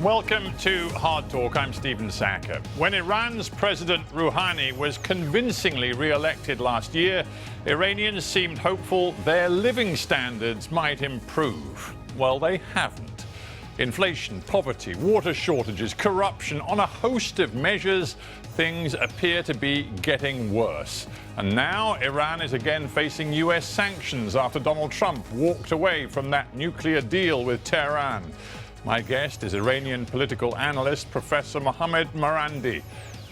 Welcome to Hard Talk. I'm Stephen Sackur. When Iran's President Rouhani was convincingly re-elected last year, Iranians seemed hopeful their living standards might improve. Well, they haven't. Inflation, poverty, water shortages, corruption, on a host of measures, things appear to be getting worse. And now Iran is again facing US sanctions after Donald Trump walked away from that nuclear deal with Tehran. My guest is Iranian political analyst Professor Mohammad Marandi.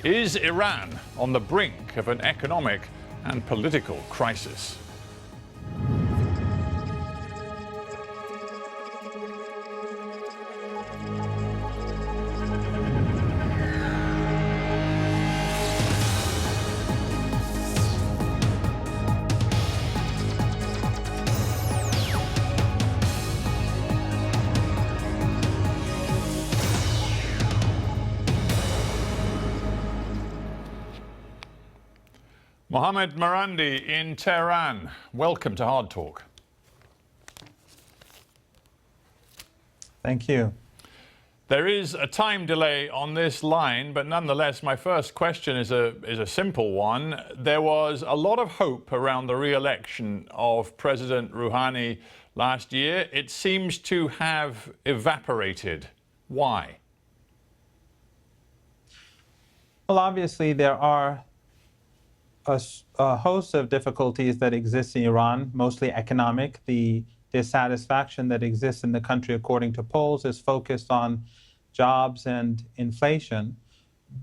Is Iran on the brink of an economic and political crisis? Mohammad Marandi in Tehran, welcome to Hard Talk. Thank you. There is a time delay on this line, but nonetheless, my first question is a simple one. There was a lot of hope around the re-election of President Rouhani last year. It seems to have evaporated. Why? Well, obviously, there are a host of difficulties that exist in Iran, mostly economic. The dissatisfaction that exists in the country, according to polls, is focused on jobs and inflation.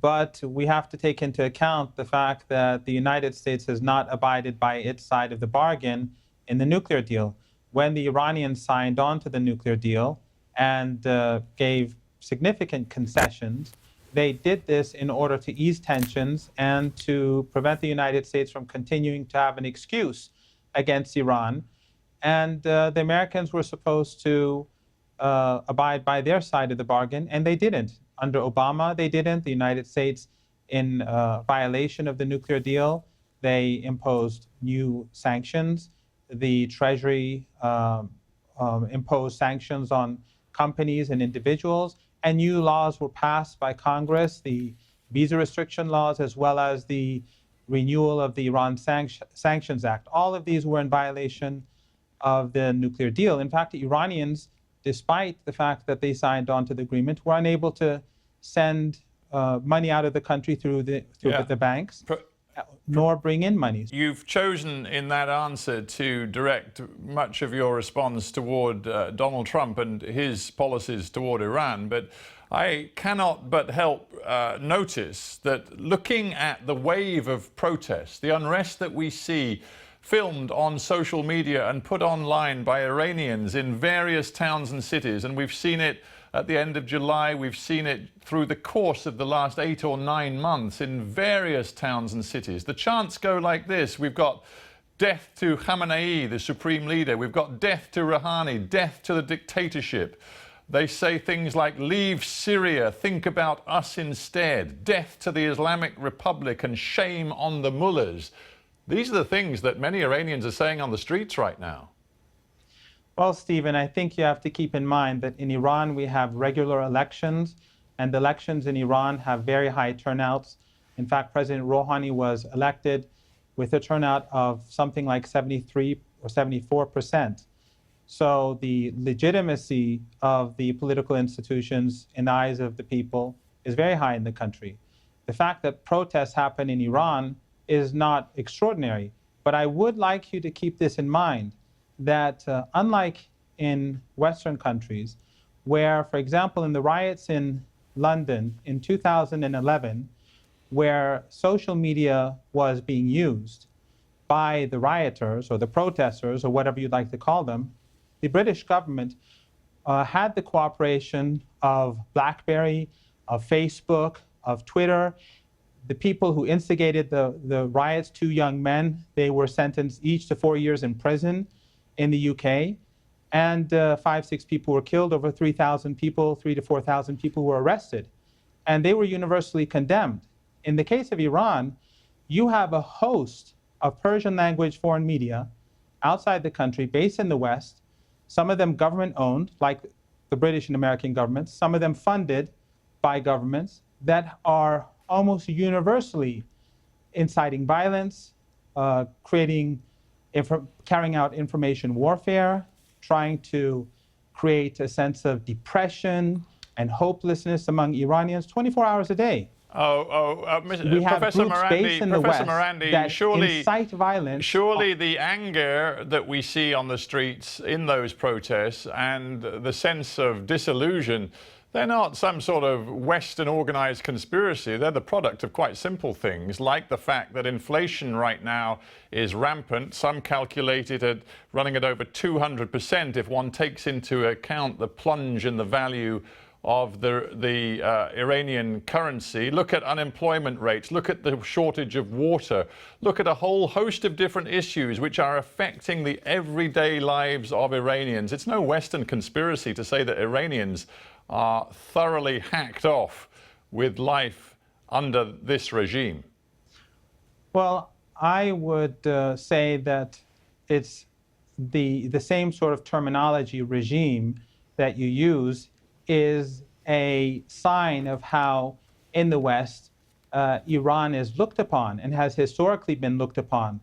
But we have to take into account the fact that the United States has not abided by its side of the bargain in the nuclear deal. When the Iranians signed on to the nuclear deal and gave significant concessions, they did this in order to ease tensions and to prevent the United States from continuing to have an excuse against Iran. And the Americans were supposed to abide by their side of the bargain, and they didn't. Under Obama, they didn't. The United States, in violation of the nuclear deal, they imposed new sanctions. The Treasury imposed sanctions on companies and individuals. And new laws were passed by Congress, the visa restriction laws, as well as the renewal of the Iran Sanctions Act. All of these were in violation of the nuclear deal. In fact, the Iranians, despite the fact that they signed on to the agreement, were unable to send money out of the country through the banks, nor bring in money. You've chosen in that answer to direct much of your response toward Donald Trump and his policies toward Iran, but I cannot but help notice that looking at the wave of protests, the unrest that we see filmed on social media and put online by Iranians in various towns and cities, and we've seen it at the end of July, we've seen it through the course of the last 8 or 9 months in various towns and cities. The chants go like this. We've got death to Khamenei, the supreme leader. We've got death to Rouhani, death to the dictatorship. They say things like, leave Syria, think about us instead. Death to the Islamic Republic and shame on the mullahs. These are the things that many Iranians are saying on the streets right now. Well, Stephen, I think you have to keep in mind that in Iran we have regular elections, and elections in Iran have very high turnouts. In fact, President Rouhani was elected with a turnout of something like 73 or 74%. So the legitimacy of the political institutions in the eyes of the people is very high in the country. The fact that protests happen in Iran is not extraordinary, but I would like you to keep this in mind, that unlike in Western countries, where, for example, in the riots in London in 2011, where social media was being used by the rioters or the protesters or whatever you'd like to call them, the British government had the cooperation of BlackBerry, of Facebook, of Twitter. The people who instigated the riots, 2 young men, they were sentenced each to 4 years in prison in the UK, and 5-6 people were killed. Over 3,000 people, 3,000 to 4,000 people were arrested, and they were universally condemned. In the case of Iran, you have a host of Persian language foreign media outside the country, based in the West, some of them government owned, like the British and American governments, some of them funded by governments that are almost universally inciting violence, carrying out information warfare, trying to create a sense of depression and hopelessness among Iranians 24 hours a day. We have Professor groups Marandi, based in the West Marandi, that surely incite violence. Surely the anger that we see on the streets in those protests and the sense of disillusion, they're not some sort of Western organized conspiracy. They're the product of quite simple things, like the fact that inflation right now is rampant. Some calculate it at running at over 200% if one takes into account the plunge in the value of the Iranian currency. Look at unemployment rates, look at the shortage of water, look at a whole host of different issues which are affecting the everyday lives of Iranians. It's no Western conspiracy to say that Iranians are thoroughly hacked off with life under this regime. Well, I would say that it's the same sort of terminology, regime, that you use is a sign of how in the West Iran is looked upon and has historically been looked upon.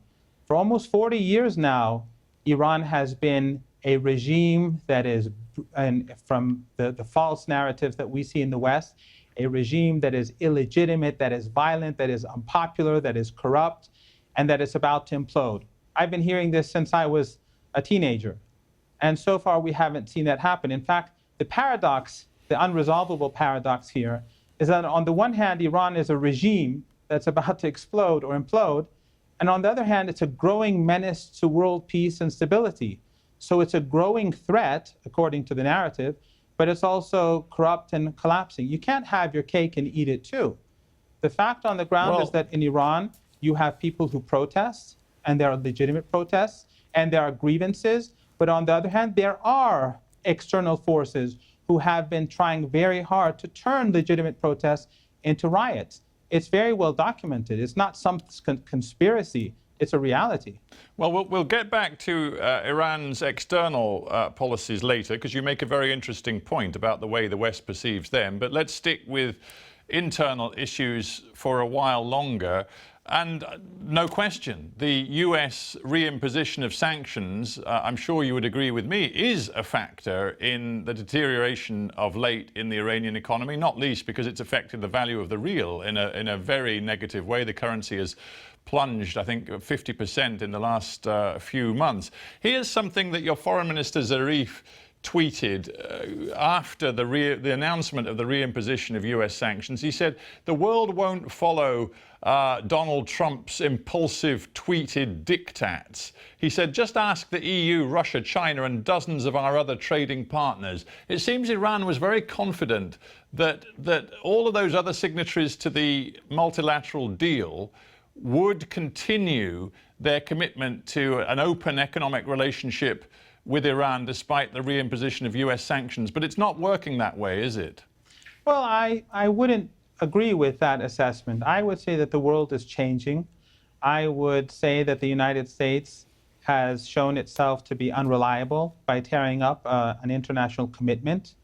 For almost 40 years now, Iran has been a regime that is, and from the false narratives that we see in the West, a regime that is illegitimate, that is violent, that is unpopular, that is corrupt, and that is about to implode. I've been hearing this since I was a teenager. And so far, we haven't seen that happen. In fact, the paradox, the unresolvable paradox here, is that on the one hand, Iran is a regime that's about to explode or implode, and on the other hand, it's a growing menace to world peace and stability. So it's a growing threat, according to the narrative, but it's also corrupt and collapsing. You can't have your cake and eat it too. The fact on the ground is that in Iran, you have people who protest, and there are legitimate protests, and there are grievances, but on the other hand, there are external forces who have been trying very hard to turn legitimate protests into riots. It's very well documented. It's not some conspiracy. It's a reality. Well, we'll get back to Iran's external policies later, because you make a very interesting point about the way the West perceives them. But let's stick with internal issues for a while longer. And no question, the US reimposition of sanctions, I'm sure you would agree with me, is a factor in the deterioration of late in the Iranian economy, not least because it's affected the value of the rial in a very negative way. The currency has plunged, I think, 50% in the last few months. Here's something that your Foreign Minister Zarif tweeted after the announcement of the reimposition of US sanctions. He said, "The world won't follow Donald Trump's impulsive tweeted diktats." He said, "Just ask the EU, Russia, China, and dozens of our other trading partners." It seems Iran was very confident that all of those other signatories to the multilateral deal would continue their commitment to an open economic relationship with Iran despite the reimposition of US sanctions. But it's not working that way, is it? Well, I wouldn't agree with that assessment. I would say that the world is changing. I would say that the United States has shown itself to be unreliable by tearing up an international commitment.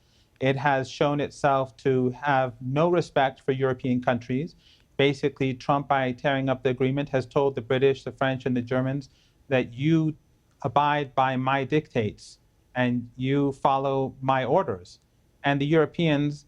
It has shown itself to have no respect for European countries. Basically, Trump, by tearing up the agreement, has told the British, the French, and the Germans that you abide by my dictates and you follow my orders. And the Europeans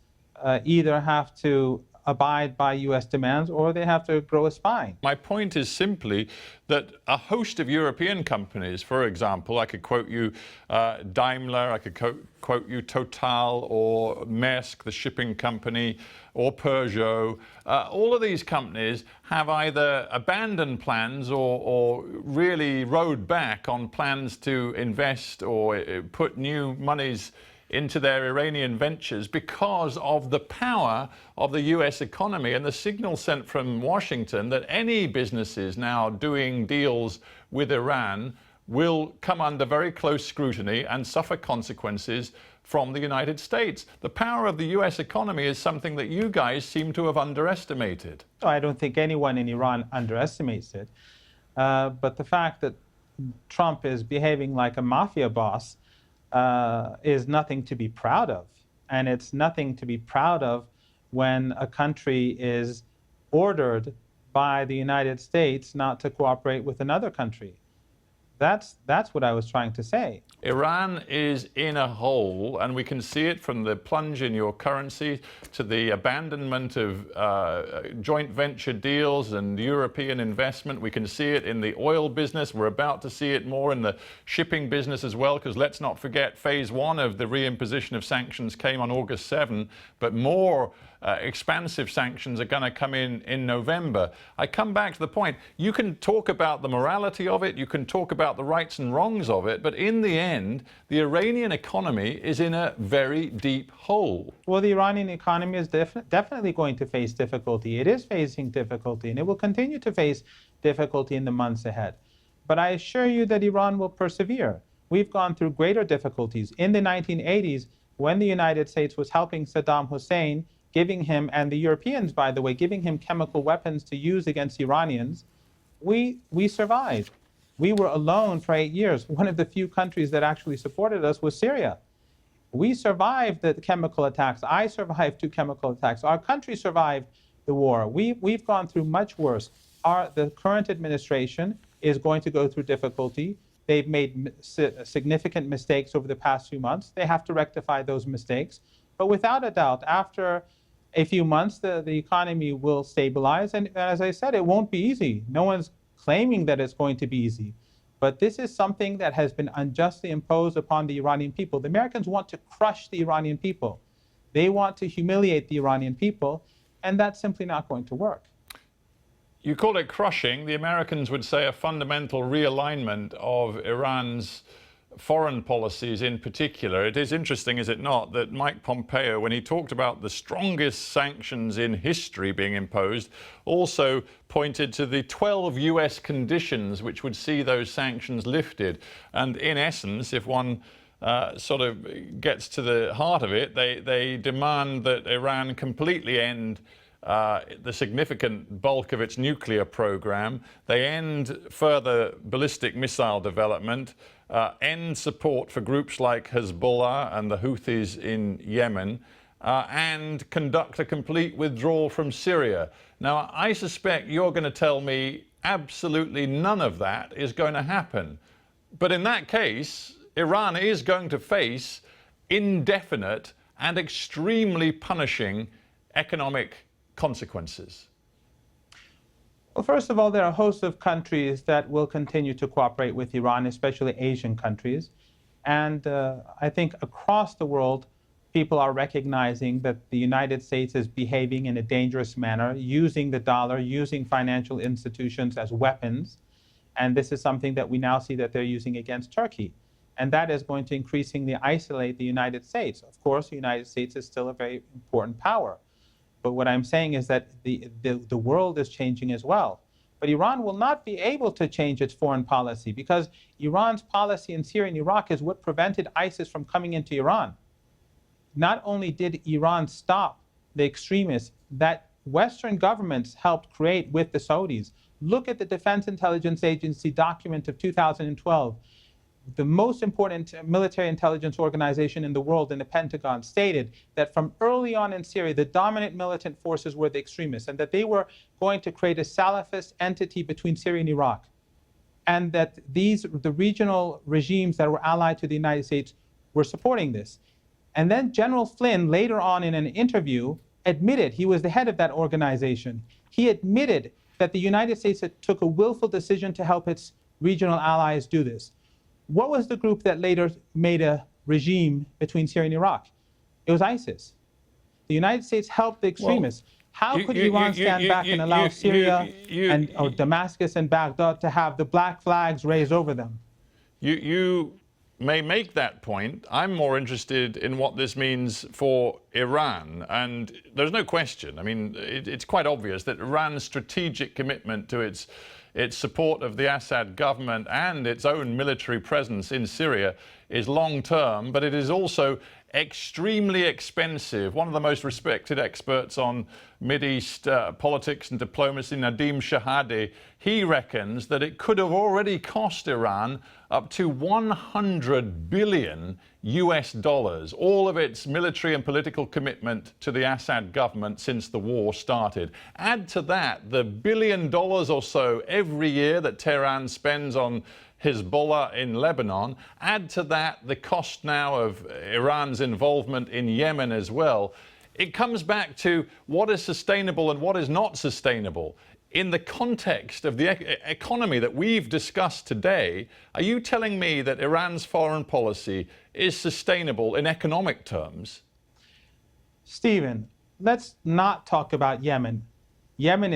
either have to abide by US demands or they have to grow a spine. My point is simply that a host of European companies, for example, I could quote you Daimler, I could quote you Total or Maersk, the shipping company, or Peugeot, all of these companies have either abandoned plans or really rode back on plans to invest or put new monies into their Iranian ventures because of the power of the US economy and the signal sent from Washington that any businesses now doing deals with Iran will come under very close scrutiny and suffer consequences from the United States. The power of the US economy is something that you guys seem to have underestimated. I don't think anyone in Iran underestimates it. But the fact that Trump is behaving like a mafia boss is nothing to be proud of. And it's nothing to be proud of when a country is ordered by the United States not to cooperate with another country. That's what I was trying to say. Iran is in a hole, and we can see it from the plunge in your currency to the abandonment of joint venture deals and European investment. We can see it in the oil business. We're about to see it more in the shipping business as well, because let's not forget phase one of the reimposition of sanctions came on August 7, but more expansive sanctions are going to come in November. I come back to the point, you can talk about the morality of it, you can talk about the rights and wrongs of it, but in the end, the Iranian economy is in a very deep hole. Well, the Iranian economy is definitely going to face difficulty. It is facing difficulty, and it will continue to face difficulty in the months ahead. But I assure you that Iran will persevere. We've gone through greater difficulties. In the 1980s, when the United States was helping Saddam Hussein, giving him, and the Europeans, by the way, giving him chemical weapons to use against Iranians, we survived. We were alone for 8 years. One of the few countries that actually supported us was Syria. We survived the chemical attacks. I survived 2 chemical attacks. Our country survived the war. We've gone through much worse. The current administration is going to go through difficulty. They've made significant mistakes over the past few months. They have to rectify those mistakes. But without a doubt, after a few months, the economy will stabilize. And as I said, it won't be easy. No one's claiming that it's going to be easy. But this is something that has been unjustly imposed upon the Iranian people. The Americans want to crush the Iranian people. They want to humiliate the Iranian people, and that's simply not going to work. You call it crushing. The Americans would say a fundamental realignment of Iran's foreign policies in particular. It is interesting, is it not, that Mike Pompeo, when he talked about the strongest sanctions in history being imposed, also pointed to the 12 US conditions which would see those sanctions lifted. And in essence, if one sort of gets to the heart of it, they demand that Iran completely end the significant bulk of its nuclear program. They end further ballistic missile development, end support for groups like Hezbollah and the Houthis in Yemen, and conduct a complete withdrawal from Syria. Now, I suspect you're going to tell me absolutely none of that is going to happen. But in that case, Iran is going to face indefinite and extremely punishing economic consequences. Well, first of all, there are a host of countries that will continue to cooperate with Iran, especially Asian countries. And I think across the world, people are recognizing that the United States is behaving in a dangerous manner, using the dollar, using financial institutions as weapons. And this is something that we now see that they're using against Turkey. And that is going to increasingly isolate the United States. Of course, the United States is still a very important power. But what I'm saying is that the world is changing as well. But Iran will not be able to change its foreign policy, because Iran's policy in Syria and Iraq is what prevented ISIS from coming into Iran. Not only did Iran stop the extremists that Western governments helped create with the Saudis. Look at the Defense Intelligence Agency document of 2012. The most important military intelligence organization in the world, in the Pentagon, stated that from early on in Syria, the dominant militant forces were the extremists, and that they were going to create a Salafist entity between Syria and Iraq. And that the regional regimes that were allied to the United States were supporting this. And then General Flynn, later on in an interview, admitted, he was the head of that organization, he admitted that the United States took a willful decision to help its regional allies do this. What was the group that later made a regime between Syria and Iraq? It was ISIS. The United States helped the extremists. How could Iran stand back and allow Syria or Damascus and Baghdad to have the black flags raised over them? You may make that point. I'm more interested in what this means for Iran. And there's no question. I mean, it's quite obvious that Iran's strategic commitment to its support of the Assad government and its own military presence in Syria is long-term, but it is also extremely expensive. One of the most respected experts on Mideast politics and diplomacy, Nadim Shahade, he reckons that it could have already cost Iran up to 100 billion US dollars, all of its military and political commitment to the Assad government since the war started. Add to that the $1 billion or so every year that Tehran spends on Hezbollah in Lebanon. Add to that the cost now of Iran's involvement in Yemen as well. It comes back to what is sustainable and what is not sustainable. In the context of the economy that we've discussed today, are you telling me that Iran's foreign policy is sustainable in economic terms? Stephen, let's not talk about Yemen. Yemen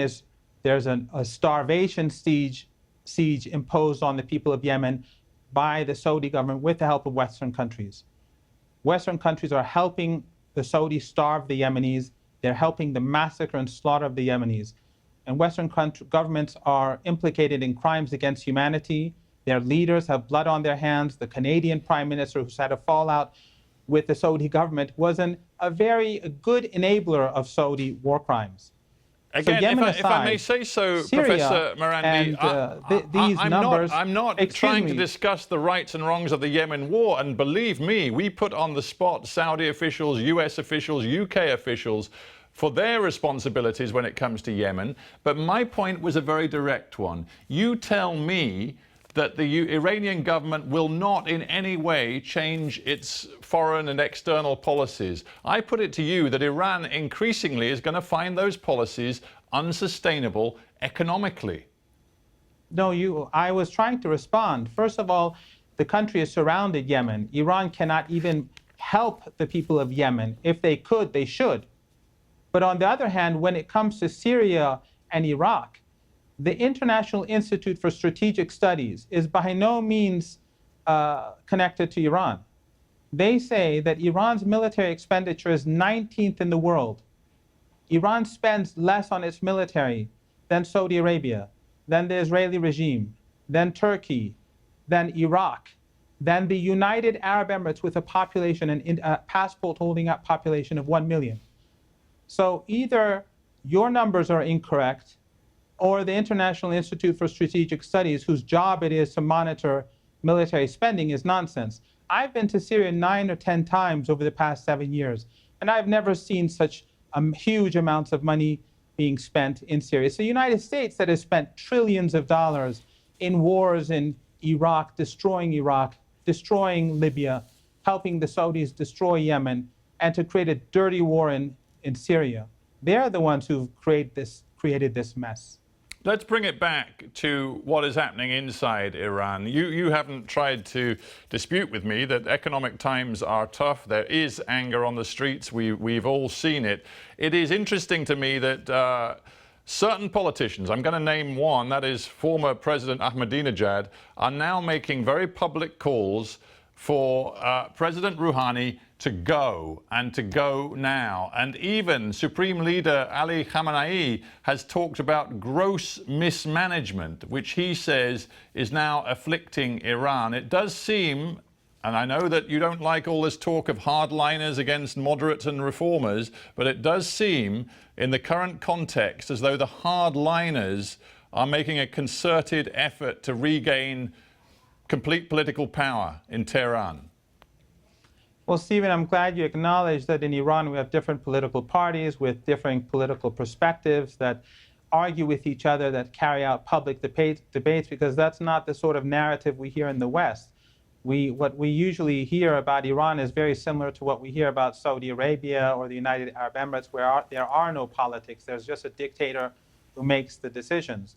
there's a starvation siege imposed on the people of Yemen by the Saudi government with the help of Western countries. Western countries are helping the Saudis starve the Yemenis. They're helping the massacre and slaughter of the Yemenis. And Western governments are implicated in crimes against humanity. Their leaders have blood on their hands. The Canadian Prime Minister, who's had a fallout with the Saudi government, was a very good enabler of Saudi war crimes. Again, so if I may say so, Syria, Professor Marandi, I'm not trying to discuss the rights and wrongs of the Yemen war. And believe me, we put on the spot Saudi officials, US officials, UK officials for their responsibilities when it comes to Yemen. But my point was a very direct one. You tell me that the Iranian government will not in any way change its foreign and external policies. I put it to you that Iran increasingly is going to find those policies unsustainable economically. No, I was trying to respond. First of all, the country has surrounded Yemen. Iran cannot even help the people of Yemen. If they could, they should. But on the other hand, when it comes to Syria and Iraq, the International Institute for Strategic Studies is by no means connected to Iran. They say that Iran's military expenditure is 19th in the world. Iran spends less on its military than Saudi Arabia, than the Israeli regime, than Turkey, than Iraq, than the United Arab Emirates with a population, a passport-holding population of 1 million. So either your numbers are incorrect, or the International Institute for Strategic Studies, whose job it is to monitor military spending, is nonsense. I've been to Syria 9 or 10 times over the past 7 years, and I've never seen such huge amounts of money being spent in Syria. It's the United States that has spent trillions of dollars in wars in Iraq, destroying Libya, helping the Saudis destroy Yemen, and to create a dirty war in Syria. They're the ones who've created this mess. Let's bring it back to what is happening inside Iran. You haven't tried to dispute with me that economic times are tough. There is anger on the streets. We've all seen it. It is interesting to me that certain politicians, I'm going to name one, that is former President Ahmadinejad, are now making very public calls for President Rouhani to go, and to go now. And even Supreme Leader Ali Khamenei has talked about gross mismanagement, which he says is now afflicting Iran. It does seem, and I know that you don't like all this talk of hardliners against moderates and reformers, but it does seem in the current context as though the hardliners are making a concerted effort to regain complete political power in Tehran. Well, Stephen, I'm glad you acknowledge that in Iran we have different political parties with differing political perspectives that argue with each other, that carry out public debates, because that's not the sort of narrative we hear in the West. What we usually hear about Iran is very similar to what we hear about Saudi Arabia or the United Arab Emirates, where there are no politics. There's just a dictator who makes the decisions.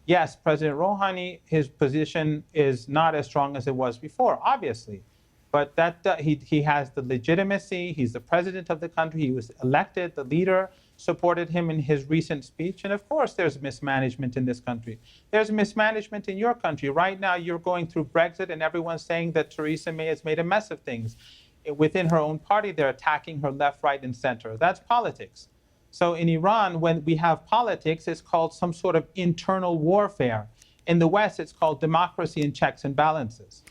Yes, President Rouhani, his position is not as strong as it was before, obviously. But he has the legitimacy. He's the president of the country. He was elected. The leader supported him in his recent speech. And of course, there's mismanagement in this country. There's mismanagement in your country. Right now, you're going through Brexit, and everyone's saying that Theresa May has made a mess of things. Within her own party, they're attacking her left, right, and center. That's politics. So in Iran, when we have politics, it's called some sort of internal warfare. In the West, it's called democracy and checks and balances.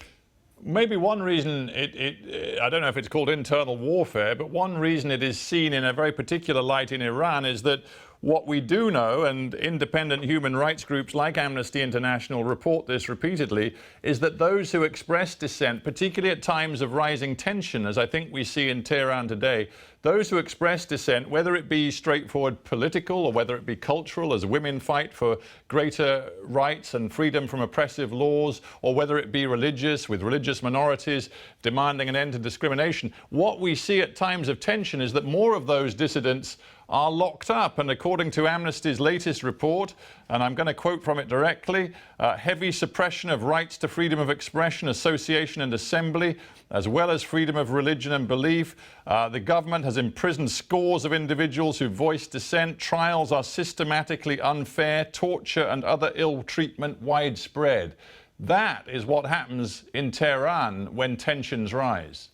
Maybe one reason I don't know if it's called internal warfare, but one reason it is seen in a very particular light in Iran is that what we do know, and independent human rights groups like Amnesty International report this repeatedly, is that those who express dissent, particularly at times of rising tension, as I think we see in Tehran today, those who express dissent, whether it be straightforward political or whether it be cultural, as women fight for greater rights and freedom from oppressive laws, or whether it be religious, with religious minorities demanding an end to discrimination, what we see at times of tension is that more of those dissidents are locked up. And according to Amnesty's latest report, and I'm going to quote from it directly, heavy suppression of rights to freedom of expression, association and assembly, as well as freedom of religion and belief. The government has imprisoned scores of individuals who voiced dissent. Trials are systematically unfair, torture and other ill treatment widespread. That is what happens in Tehran when tensions rise.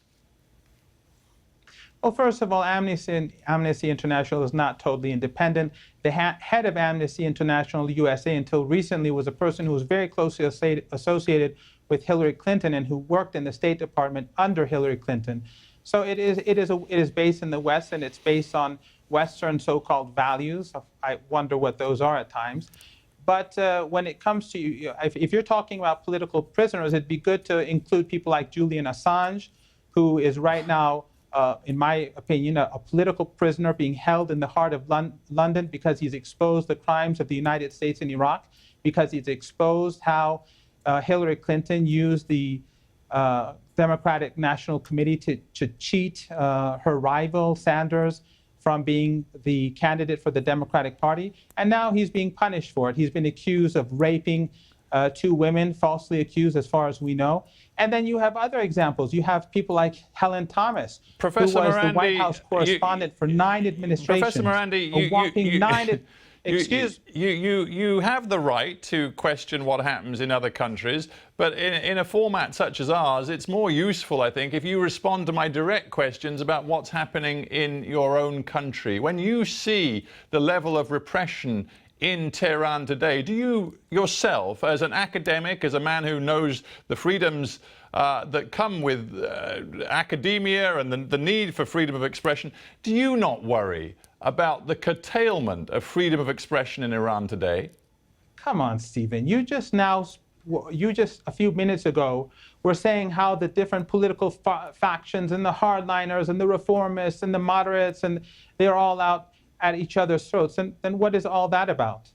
Well, first of all, Amnesty International is not totally independent. The head of Amnesty International USA until recently was a person who was very closely associated with Hillary Clinton and who worked in the State Department under Hillary Clinton. So it is based in the West, and it's based on Western so-called values. I wonder what those are at times. But when it comes to, if you're talking about political prisoners, it'd be good to include people like Julian Assange, who is right now, in my opinion, a political prisoner being held in the heart of London because he's exposed the crimes of the United States in Iraq, because he's exposed how Hillary Clinton used the Democratic National Committee to cheat her rival, Sanders, from being the candidate for the Democratic Party. And now he's being punished for it. He's been accused of raping 2 women, falsely accused as far as we know. And then you have other examples. You have people like Helen Thomas, Professor who was Marandi, the White House correspondent for 9 administrations. Professor Marandi, you have the right to question what happens in other countries, but in a format such as ours, it's more useful, I think, if you respond to my direct questions about what's happening in your own country. When you see the level of repression in Tehran today, do you yourself, as an academic, as a man who knows the freedoms that come with academia and the need for freedom of expression, do you not worry about the curtailment of freedom of expression in Iran today? Come on, Stephen. You just a few minutes ago were saying how the different political factions and the hardliners and the reformists and the moderates, and they're all out at each other's throats. And then what is all that about?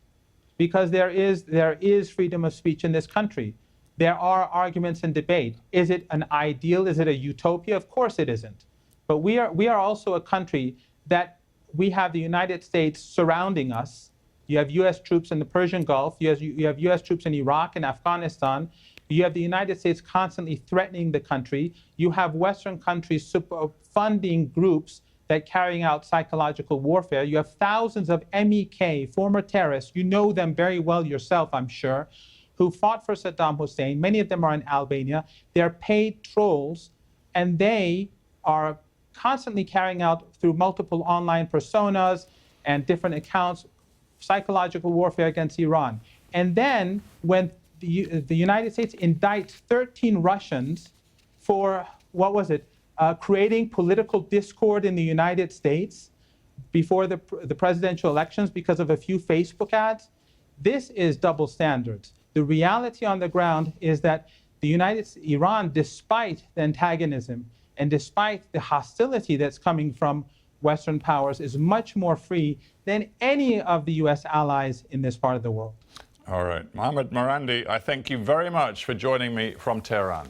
Because there is freedom of speech in this country. There are arguments and debate. Is it an ideal? Is it a utopia? Of course it isn't. But we are also a country that we have the United States surrounding us. You have U.S. troops in the Persian Gulf. You have U.S. troops in Iraq and Afghanistan. You have the United States constantly threatening the country. You have Western countries funding groups that carrying out psychological warfare. You have thousands of MEK, former terrorists, you know them very well yourself, I'm sure, who fought for Saddam Hussein. Many of them are in Albania. They're paid trolls, and they are constantly carrying out, through multiple online personas and different accounts, psychological warfare against Iran. And then when the United States indicts 13 Russians for, what was it, creating political discord in the United States before the presidential elections because of a few Facebook ads, this is double standards. The reality on the ground is that Iran, despite the antagonism and despite the hostility that's coming from Western powers, is much more free than any of the U.S. allies in this part of the world. All right. Mohammad Marandi, I thank you very much for joining me from Tehran.